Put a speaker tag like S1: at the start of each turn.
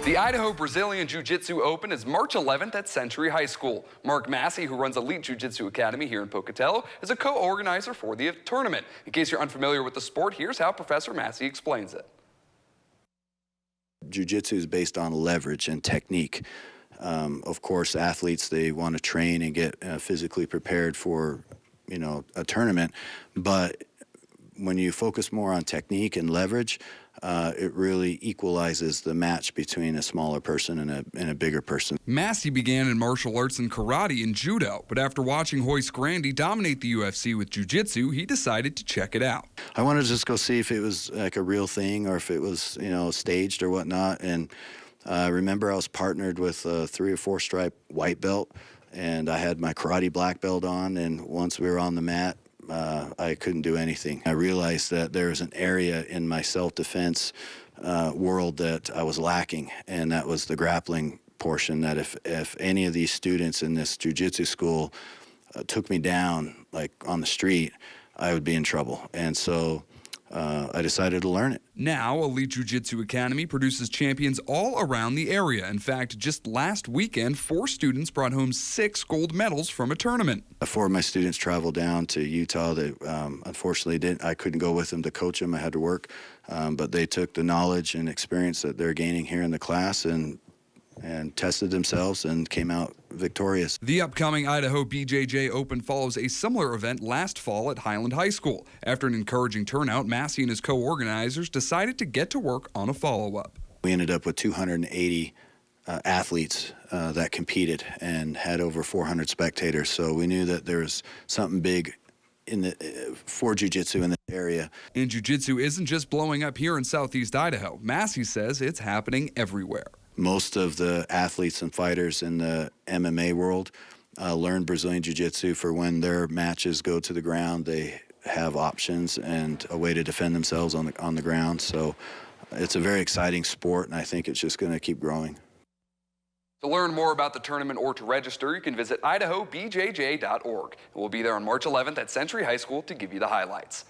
S1: The Idaho Brazilian Jiu-Jitsu Open is March 11th at Century High School. Mark Massey, who runs Elite Jiu-Jitsu Academy here in Pocatello, is a co-organizer for the tournament. In case you're unfamiliar with the sport, here's how Professor Massey explains it.
S2: Jiu-Jitsu is based on leverage and technique. Of course, athletes, they want to train and get physically prepared for, a tournament. But when you focus more on technique and leverage, it really equalizes the match between a smaller person and a bigger person.
S1: Massey began in martial arts and karate and judo, but after watching Royce Grandy dominate the UFC with jiu-jitsu, he decided to check it out.
S2: I wanted to just go see if it was like a real thing or if it was, staged or whatnot. And I remember I was partnered with a 3 or 4 stripe white belt, and I had my karate black belt on, and once we were on the mat, I couldn't do anything. I realized that there was an area in my self-defense world that I was lacking, and that was the grappling portion. That if any of these students in this jiu-jitsu school took me down, like on the street, I would be in trouble. And so I decided to learn it.
S1: Now, Elite Jiu-Jitsu Academy produces champions all around the area. In fact, just last weekend, 4 students brought home 6 gold medals from a tournament.
S2: 4 of my students traveled down to Utah. They unfortunately I couldn't go with them to coach them. I had to work. But they took the knowledge and experience that they're gaining here in the class and tested themselves and came out victorious.
S1: The upcoming Idaho BJJ Open follows a similar event last fall at Highland High School. After an encouraging turnout, Massey and his co-organizers decided to get to work on a follow-up.
S2: We ended up with 280 athletes that competed and had over 400 spectators. So we knew that there was something big for jiu-jitsu in the area.
S1: And jiu-jitsu isn't just blowing up here in southeast Idaho. Massey says it's happening everywhere.
S2: Most of the athletes and fighters in the MMA world learn Brazilian Jiu-Jitsu for when their matches go to the ground. They have options and a way to defend themselves on the ground. So it's a very exciting sport, and I think it's just going to keep growing.
S1: To learn more about the tournament or to register, you can visit idahobjj.org. We'll be there on March 11th at Century High School to give you the highlights.